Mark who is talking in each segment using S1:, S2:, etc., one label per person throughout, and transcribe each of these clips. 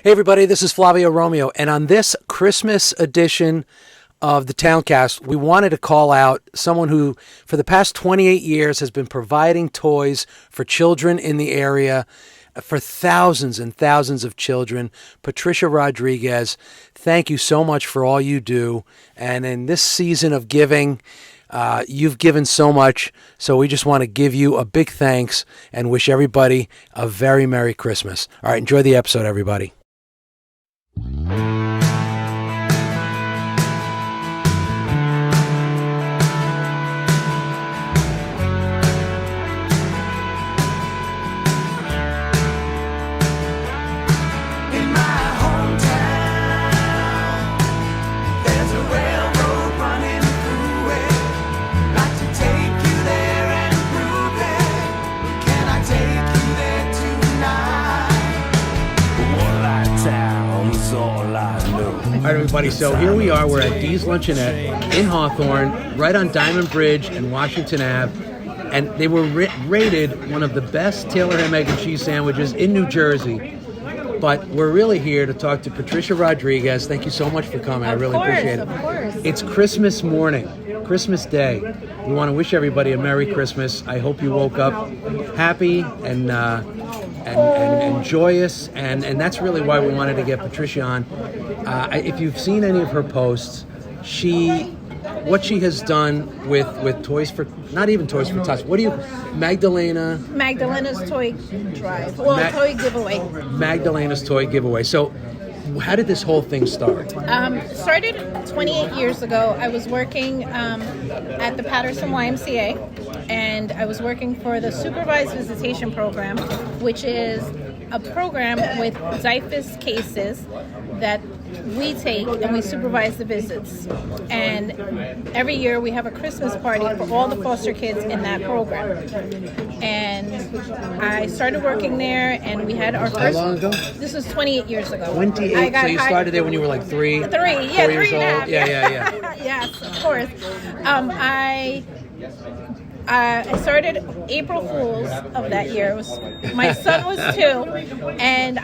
S1: Hey everybody, this is Flavio Romeo, and on this Christmas edition of the Towncast, we wanted to call out someone who, for the past 28 years, has been providing toys for children in the area, for thousands and thousands of children. Patricia Rodriguez, thank you so much for all you do, and in this season of giving, you've given so much, so we just want to give you a big thanks and wish everybody a very Merry Christmas. All right, enjoy the episode, everybody. All right, everybody, so here we are. We're at Dee's Luncheonette in Hawthorne, right on Diamond Bridge and Washington Ave, and they were rated one of the best Taylor ham, egg, and cheese sandwiches in New Jersey. But we're really here to talk to Patricia Rodriguez. Thank you so much for coming. I really appreciate it.
S2: Of course.
S1: It's Christmas morning, Christmas Day. We want to wish everybody a Merry Christmas. I hope you woke up happy and joyous, and that's really why we wanted to get Patricia on. If you've seen any of her posts, what she has done with Toys for, not even Toys for Tots,
S2: Magdalena's toy drive. Toy giveaway.
S1: Magdalena's toy giveaway. So how did this whole thing start?
S2: Started 28 years ago. I was working at the Patterson YMCA, and I was working for the Supervised Visitation Program, which is a program with DIFUS cases that we take and we supervise the visits. And every year we have a Christmas party for all the foster kids in that program. And I started working there, and we had our first...
S1: How long ago?
S2: This was 28 years ago.
S1: 28? So you started there when you were like three?
S2: 4 years old?
S1: Yeah.
S2: Yes, of course. I started April Fools of that year. My son was 2, and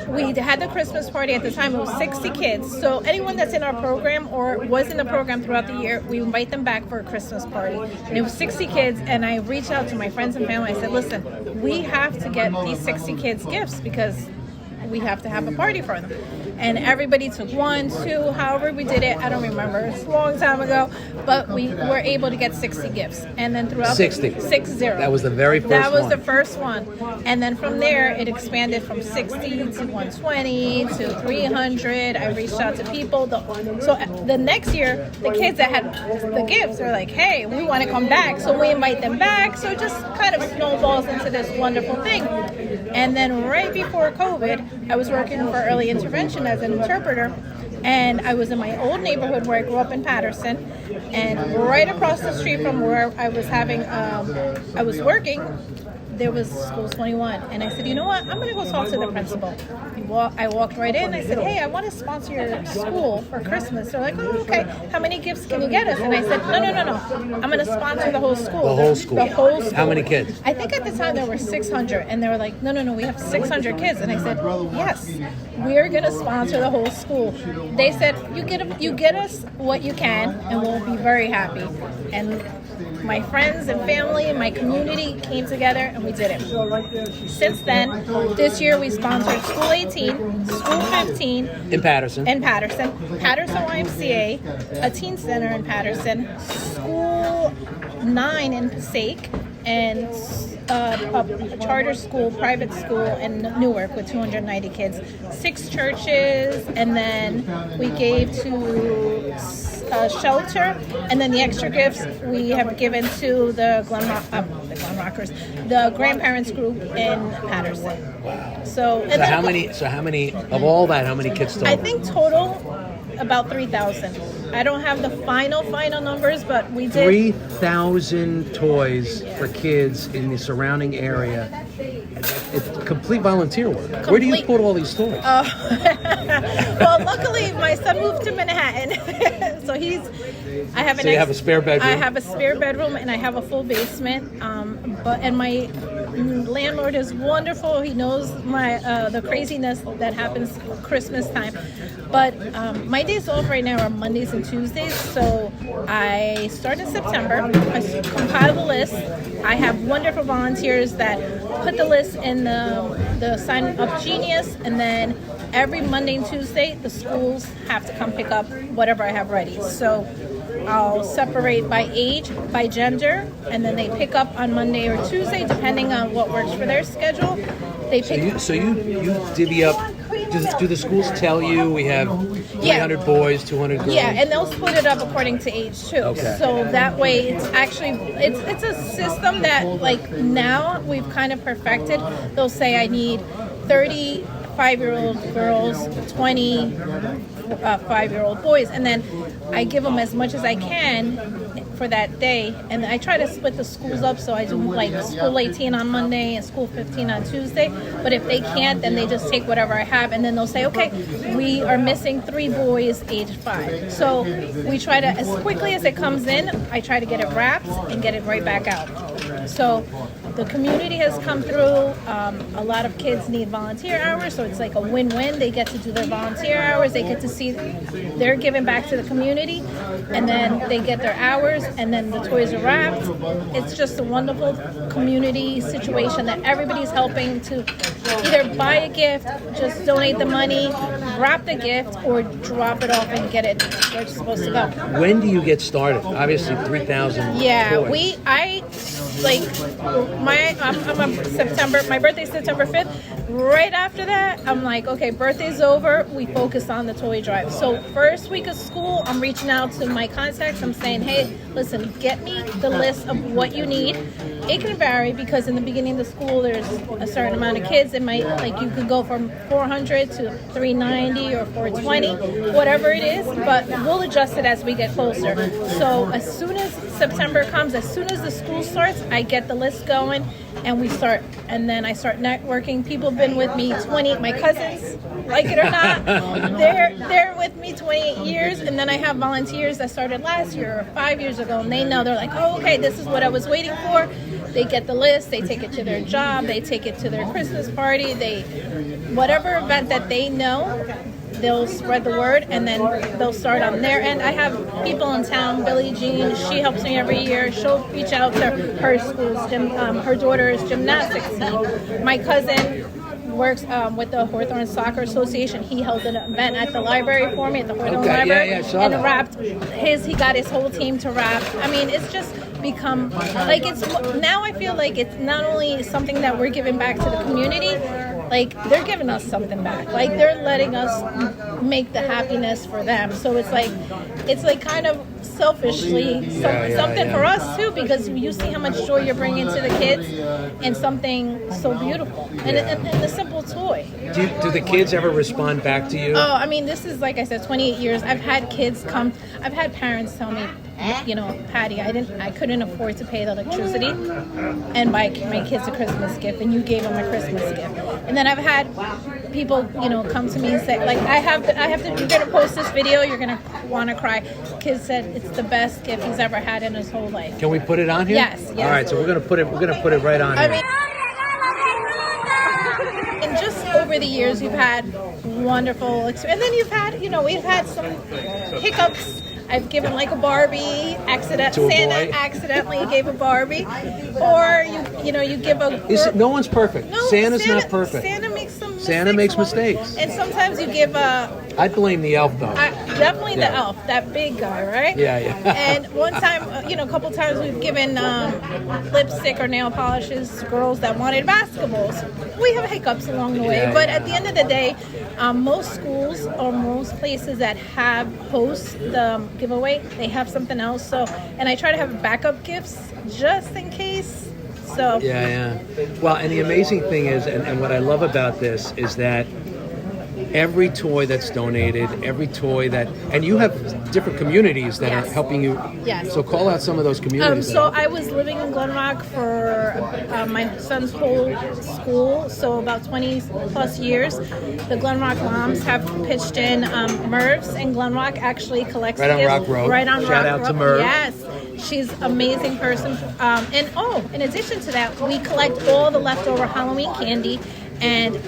S2: we had the Christmas party at the time. It was 60 kids. So anyone that's in our program or was in the program throughout the year, we invite them back for a Christmas party. And it was 60 kids, and I reached out to my friends and family. I said, listen, we have to get these 60 kids gifts because we have to have a party for them. And everybody took 1, 2, however we did it, I don't remember. It's a long time ago, but we were able to get 60 gifts. And then throughout
S1: 60.
S2: 60.
S1: That was the very first one.
S2: That was the first one. And then from there, it expanded from 60 to 120 to 300. I reached out to people. So the next year, the kids that had the gifts are like, hey, we want to come back. So we invite them back. So it just kind of snowballs into this wonderful thing. And then right before COVID, I was working for early intervention as an interpreter, and I was in my old neighborhood where I grew up in Patterson, and right across the street from where I was I was working, there was School 21, and I said, you know what, I'm going to go talk to the principal. I walked right in, I said, hey, I want to sponsor your school for Christmas. They're like, oh, okay, how many gifts can you get us? And I said, no, I'm going to sponsor the whole school.
S1: The whole school?
S2: The whole school.
S1: How many kids?
S2: I think at the time there were 600, and they were like, no, we have 600 kids. And I said, yes, we're going to sponsor the whole school. They said, you get us what you can, and we'll be very happy. And my friends and family and my community came together, and we did it. Since then, this year we sponsored School 18, School 15
S1: in Patterson,
S2: Patterson YMCA, a teen center in Patterson, School 9 in Passaic, and a charter school, private school in Newark with 290 kids, 6 churches, and then we gave to shelter, and then the extra gifts we have given to the grandparents group in Patterson. So
S1: how many of all that? How many kids total?
S2: I think total about 3,000. I don't have the final numbers, but we did
S1: 3,000 toys for kids in the surrounding area. It's complete volunteer work. Where do you put all these toys?
S2: Well, luckily my son moved to Manhattan, so you have a spare bedroom. I have a spare bedroom, and I have a full basement. And my landlord is wonderful. He knows my the craziness that happens Christmas time. But my days off right now are Mondays and Tuesdays. So I start in September. I compile the list. I have wonderful volunteers that put the list in the Sign Up Genius, and then every Monday and Tuesday, the schools have to come pick up whatever I have ready. So I'll separate by age, by gender, and then they pick up on Monday or Tuesday, depending on what works for their schedule. They pick.
S1: So you divvy up. Do the schools tell you we have 300 boys, 200 girls?
S2: Yeah, and they'll split it up according to age too.
S1: Okay.
S2: So that way, it's actually it's a system that like now we've kind of perfected. They'll say I need 30 5-year-old girls, 20 5-year-old boys, and then I give them as much as I can for that day, and I try to split the schools up, so I do like school 18 on Monday and school 15 on Tuesday. But if they can't, then they just take whatever I have, and then they'll say, okay, we are missing 3 boys aged 5. So we try to, as quickly as it comes in, I try to get it wrapped and get it right back out. So the community has come through. A lot of kids need volunteer hours, so it's like a win-win. They get to do their volunteer hours. They get to see they're giving back to the community, and then they get their hours, and then the toys are wrapped. It's just a wonderful community situation that everybody's helping to either buy a gift, just donate the money, wrap the gift, or drop it off and get it where it's supposed to go.
S1: When do you get started? Obviously, 3,000.
S2: Yeah,
S1: toys.
S2: I'm September. My birthday's September 5th. Right after that, I'm like, okay, birthday's over. We focus on the toy drive. So first week of school, I'm reaching out to my contacts. I'm saying, hey, listen, get me the list of what you need. It can vary because in the beginning of the school, there's a certain amount of kids. It might, like, you could go from 400 to 390 or 420, whatever it is. But we'll adjust it as we get closer. So as soon as September comes, as soon as the school starts, I get the list going, and we start, and then I start networking. People have been with me 20, my cousins, like it or not, they're with me 28 years, and then I have volunteers that started last year or 5 years ago, and they know, they're like, oh, okay, this is what I was waiting for. They get the list, they take it to their job, they take it to their Christmas party, whatever event that they know, they'll spread the word, and then they'll start on their end. I have people in town, Billie Jean, she helps me every year. She'll reach out to her school's her daughter's gymnastics team. My cousin works with the Hawthorne Soccer Association. He held an event at the library for me, at the Hawthorne Library, and wrapped he got his whole team to wrap. I mean, it's just become, like, it's, now I feel like it's not only something that we're giving back to the community, like, they're giving us something back. Like, they're letting us make the happiness for them. So it's like kind of selfishly something for us too, because you see how much joy you're bringing to the kids, and something so beautiful, and a simple toy.
S1: Do the kids ever respond back to you?
S2: Oh, I mean, this is, like I said, 28 years. I've had kids come. I've had parents tell me, you know, Patty, I couldn't afford to pay the electricity and buy my kids a Christmas gift, and you gave them a Christmas gift. And then I've had people, you know, come to me and say, like, I have to. You're gonna post this video. You're gonna want to cry. Kid said it's the best gift he's ever had in his whole life.
S1: Can we put it on here?
S2: Yes.
S1: All right, so we're gonna put it right on here.
S2: I mean, and just over the years, you've had wonderful experience, and then you've had, you know, we've had some hiccups. I've given like a Barbie, Santa accidentally gave a Barbie, or you give a.
S1: No one's perfect.
S2: No,
S1: Santa's not perfect.
S2: Santa makes
S1: mistakes.
S2: And sometimes you give a.
S1: I'd blame the elf though.
S2: Definitely the elf, that big guy, right?
S1: Yeah.
S2: And one time, a couple times we've given lipstick or nail polishes to girls that wanted basketballs. We have hiccups along the way, but at the end of the day, most schools or most places that host the giveaway, they have something else. So, and I try to have backup gifts just in case. So
S1: yeah. Well, and the amazing thing is, and what I love about this is that every toy that's donated, and you have different communities that are helping you.
S2: Yes.
S1: So call out some of those communities.
S2: So I was living in Glen Rock for my son's whole school, so about 20 plus years. The Glen Rock moms have pitched in. Mervs in Glen Rock actually collects
S1: right on
S2: gifts.
S1: Rock Road.
S2: Right on
S1: Shout
S2: Rock
S1: out
S2: Road.
S1: to Merv.
S2: Yes. She's an amazing person. In addition to that, we collect all the leftover Halloween candy. And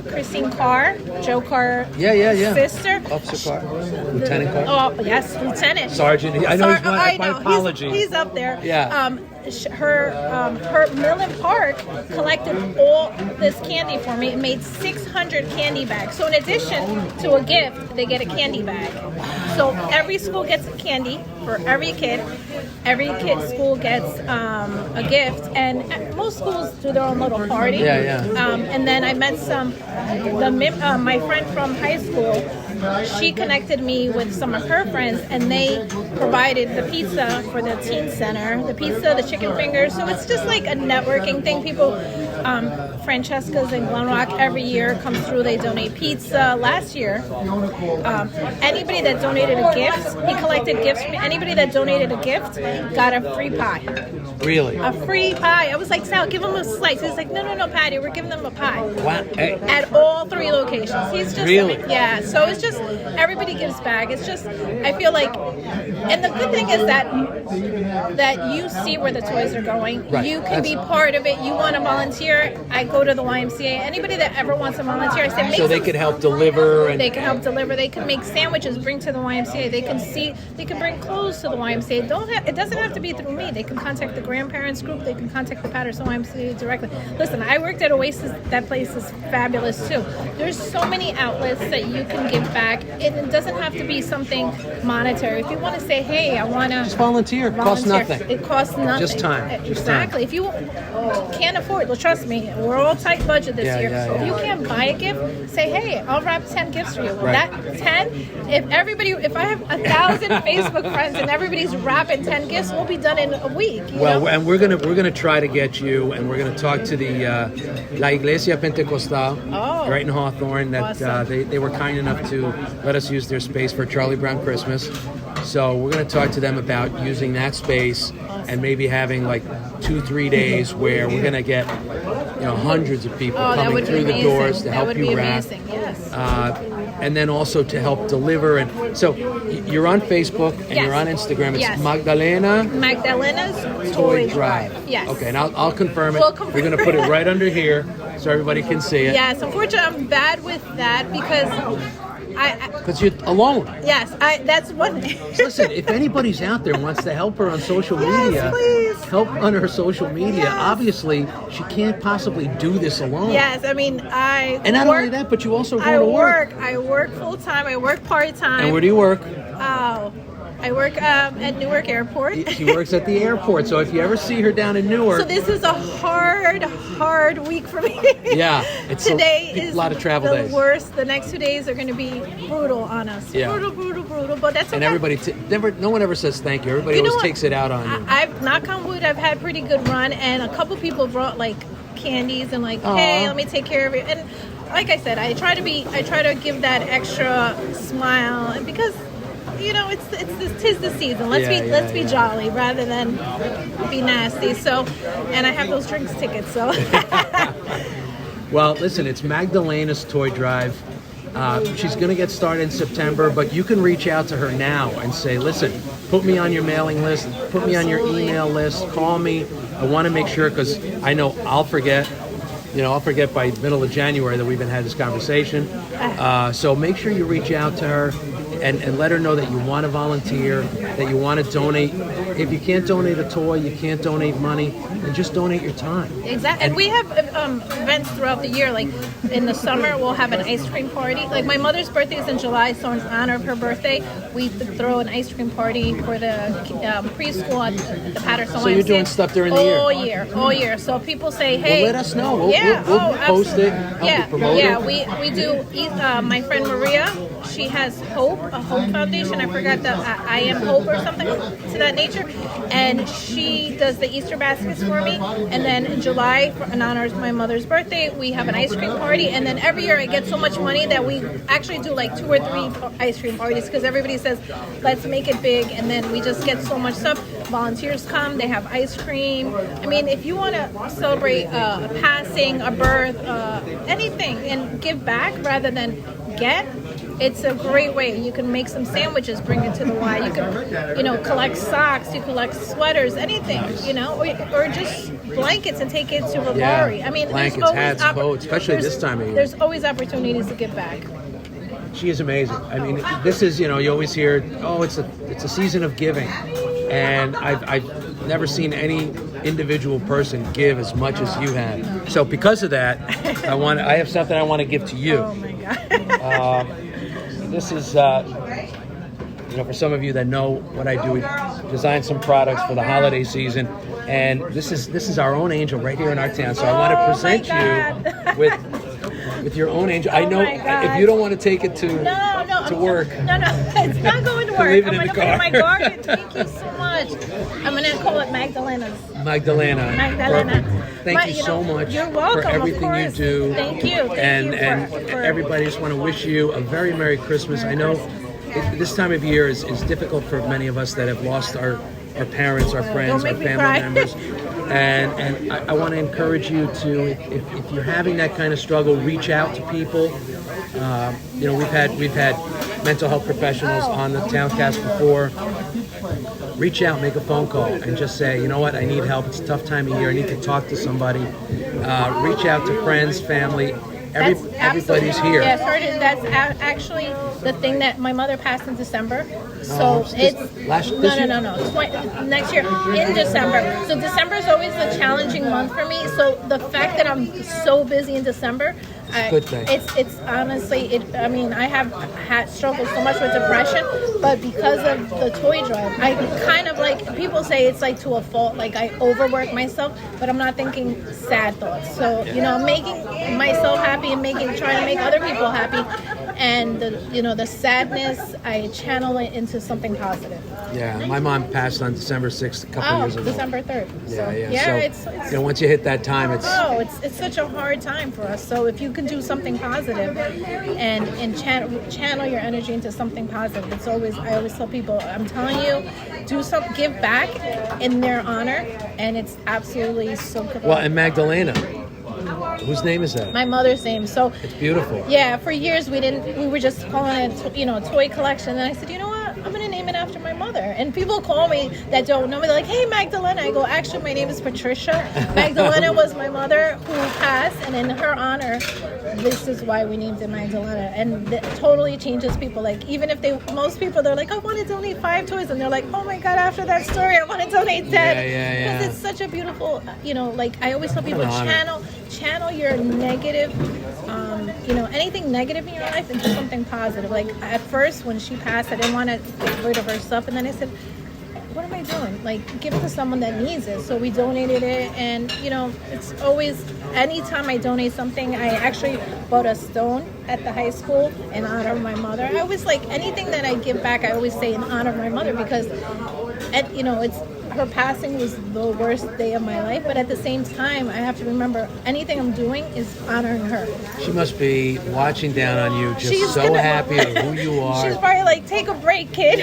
S2: Christine Carr, Joe Carr, sister.
S1: Officer Carr, Lieutenant Carr.
S2: Oh, yes, Lieutenant.
S1: Sergeant. I know he's my apology.
S2: He's up there.
S1: Yeah.
S2: Her Millen Park collected all this candy for me and made 600 candy bags. So in addition to a gift, they get a candy bag. So every school gets candy for every kid. Every kid's school gets a gift, and most schools do their own little party. And then I met my friend from high school. She connected me with some of her friends, and they provided the pizza for the teen center, the pizza, the chicken fingers. So it's just like a networking thing. People, Francesca's in Glen Rock every year comes through. They donate pizza. Last year, anybody that donated a gift, he collected gifts. Anybody that donated a gift got a free pie.
S1: Really?
S2: A free pie. I was like, Sal, give him a slice. He's like, no, Patty, we're giving them a pie.
S1: What? Hey.
S2: At all 3 locations. He's just
S1: really?
S2: Yeah. So it's just everybody gives back. It's just I feel like, and the good thing is that you see where the toys are going.
S1: Right.
S2: You can be part of it. You want to volunteer. I go to the YMCA. Anybody that ever wants to volunteer, I say make
S1: so they could help deliver.
S2: They can help deliver. They can make sandwiches, bring to the YMCA. They can bring clothes to the YMCA. It doesn't have to be through me. They can contact the grandparents group. They can contact the Patterson YMCA directly. Listen, I worked at Oasis. That place is fabulous too. There's so many outlets that you can give back. It doesn't have to be something monetary. If you want to say, hey, I want to
S1: just volunteer. It costs nothing.
S2: It costs nothing.
S1: Just time.
S2: Exactly. If you can't afford, well, trust me, we're all tight budget this year. If you can't buy a gift, say, hey, I'll wrap 10 gifts for you.
S1: Right.
S2: That 10, if I have 1,000 Facebook friends and everybody's wrapping 10 gifts, we'll be done in a week.
S1: Well, and we're gonna try to get you, and we're gonna talk to the La Iglesia Pentecostal right in Hawthorne. That
S2: awesome.
S1: They were kind enough to let us use their space for Charlie Brown Christmas. So we're going to talk to them about using that space and maybe having like 2-3 days where we're going to get hundreds of people coming through the doors to help you wrap.
S2: Yes.
S1: And then also to help deliver. And so you're on Facebook and you're on Instagram. It's
S2: Magdalena's Toy Drive. Yes.
S1: Okay, and I'll confirm it.
S2: We'll confirm.
S1: We're going to put it right under here so everybody can see it.
S2: Yes, unfortunately, I'm bad with that
S1: because you're alone.
S2: Yes, that's one thing.
S1: Listen, if anybody's out there and wants to help her on social media,
S2: please.
S1: Help on her social media.
S2: Yes.
S1: Obviously, she can't possibly do this alone.
S2: Yes, I mean,
S1: and not only that, but you also go to work.
S2: I work full time. I work part time.
S1: And where do you work?
S2: I work at Newark Airport.
S1: She works at the airport, so if you ever see her down in Newark.
S2: So this is a hard week for me.
S1: Yeah.
S2: Today is
S1: a lot of travel
S2: the
S1: days.
S2: worst. The next 2 days are going to be brutal on us.
S1: Yeah.
S2: Brutal, but that's okay.
S1: And everybody, no one ever says thank you. Everybody always takes it out on you.
S2: I've, knock on wood, I've had pretty good run, and a couple people brought like candies and like, hey, let me take care of it. And like I said, I try to give that extra smile, and because tis the season. Let's be jolly rather than be nasty. So, and I have those drinks tickets. So.
S1: Well, listen, it's Magdalena's Toy Drive. She's going to get started in September, but you can reach out to her now and say, listen, put me on your mailing list, put me on your email list, call me. I want to make sure, because I know I'll forget. I'll forget by middle of January that we've been had this conversation. So make sure you reach out to her and let her know that you want to volunteer, that you want to donate. If you can't donate a toy, you can't donate money, then just donate your time.
S2: Exactly. And we have events throughout the year. Like in the summer, we'll have an ice cream party. Like my mother's birthday is in July, so in honor of her birthday, we throw an ice cream party for the preschool at the Patterson.
S1: So you're doing stuff during the year?
S2: All year. So people say, hey.
S1: Well, let us know. We'll post it. Help you promote it.
S2: We do. My friend Maria, she has a Hope Foundation. I forgot the I Am Hope or something to that nature. And she does the Easter baskets for me. And then in July, in honor of my mother's birthday, we have an ice cream party. And then every year I get so much money that we actually do like 2 or 3 ice cream parties, because everybody says, let's make it big. And then we just get so much stuff. Volunteers come, they have ice cream. I mean, if you want to celebrate a passing, a birth, anything, and give back rather than get, It's a great way. You can make some sandwiches, bring it to the Y. You can, collect socks. You collect sweaters, anything, or just blankets and take it to Ribari.
S1: Yeah.
S2: I mean,
S1: blankets,
S2: there's always
S1: hats, coats, especially this time of year.
S2: There's always opportunities to give back.
S1: She is amazing. I mean, this is, you always hear, it's a season of giving, and I've never seen any individual person give as much as you have. So because of that, I have something I want to give to you.
S2: Oh my God.
S1: This is, for some of you that know what I do, we design some products for the holiday season, and this is our own angel right here in our town. So I want to present you with your own angel. I know if you don't want to take it to work.
S2: No, it's not going to work.
S1: Leave it
S2: I'm
S1: in
S2: going
S1: the
S2: to put it in my
S1: car.
S2: garden. Thank you so much. I'm going to call it Magdalena.
S1: Thank you so much.
S2: You're welcome,
S1: for everything you do.
S2: Thank you.
S1: And everybody, just want to wish you a very Merry Christmas. I know this time of year is difficult for many of us that have lost our parents, our friends, our family members. And I want to encourage you to, if you're having that kind of struggle, reach out to people. We've had mental health professionals on the Towncast before. Reach out, make a phone call, and just say, you know what, I need help. It's a tough time of year. I need to talk to somebody. Reach out to friends, family. Everybody's here.
S2: Yes, that's actually the thing that my mother passed in December. So next year in December. So December is always a challenging month for me. So the fact that I'm so busy in December,
S1: good thing.
S2: It's honestly, I have had struggled so much with depression, but because of the toy drive, I kind of people say it's to a fault, I overwork myself, but I'm not thinking sad thoughts. So, making myself happy and trying to make other people happy, and the sadness, I channel it into something positive.
S1: Yeah, my mom passed on December 6th a couple years ago.
S2: December 3rd.
S1: Yeah. So, it's once you hit that time,
S2: it's such a hard time for us. So if you can do something positive and channel your energy into something positive, I always tell people, I'm telling you, give back in their honor, and it's absolutely so good.
S1: Well, and Magdalena, whose name is that?
S2: My mother's name. So
S1: it's beautiful.
S2: Yeah, for years we were just calling it, toy collection. And I said, you know what? I'm going to name it after my mother. And people call me that don't know me. They're like, hey, Magdalena. I go, actually, my name is Patricia. Magdalena was my mother who passed. And in her honor, this is why we named it Magdalena. And that totally changes people. Even if most people, they're like, I want to donate 5 toys. And they're like, oh my God, after that story, I want to donate 10.
S1: Yeah.
S2: Because it's such a beautiful, I always tell people, channel your negative, anything negative in your life into something positive. At first, when she passed, I didn't want to get rid of her stuff. And then I said, what am I doing? Give it to someone that needs it. So we donated it. And, it's always, anytime I donate something, I actually bought a stone at the high school in honor of my mother. I always anything that I give back, I always say in honor of my mother, because, her passing was the worst day of my life, but at the same time, I have to remember anything I'm doing is honoring her.
S1: She must be watching down on you, just happy with who you are.
S2: She's probably take a break, kid.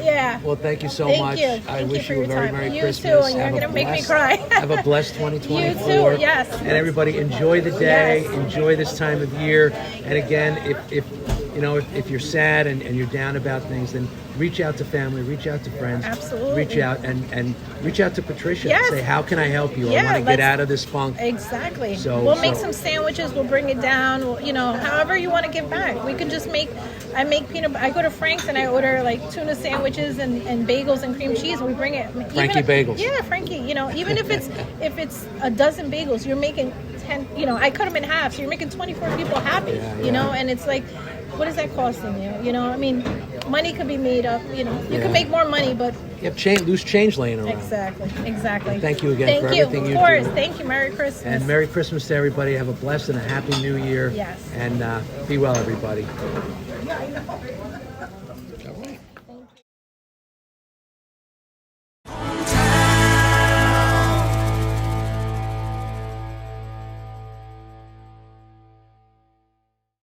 S2: Yeah.
S1: Well, thank you so much.
S2: Thank
S1: I
S2: you
S1: wish
S2: for
S1: you a
S2: your
S1: very
S2: time.
S1: Merry
S2: You
S1: Christmas.
S2: too, and you're going to make me cry.
S1: Have a blessed 2024.
S2: You too, yes.
S1: And everybody, enjoy the day.
S2: Yes.
S1: Enjoy this time of year. And again, if you're sad and you're down about things, then reach out to family, reach out to friends.
S2: Absolutely.
S1: Reach out and reach out to Patricia.
S2: Yes.
S1: Say, how can I help you? I want to get out of this funk.
S2: Exactly.
S1: So
S2: we'll make some sandwiches. We'll bring it down. However you want to give back. We can just I go to Frank's and I order tuna sandwiches and bagels and cream cheese. We bring it.
S1: Frankie Bagels.
S2: Yeah, Frankie. Even if it's a dozen bagels, you're making 10. I cut them in half, so you're making 24 people happy.
S1: Yeah.
S2: And it's what is that costing you? Money could be made up. You can make more money, but
S1: you have loose change laying around.
S2: Exactly.
S1: Thank you again for everything you do.
S2: Of course. Thank you. Merry Christmas.
S1: And Merry Christmas to everybody. Have a blessed and a happy New Year.
S2: Yes.
S1: And be well, everybody.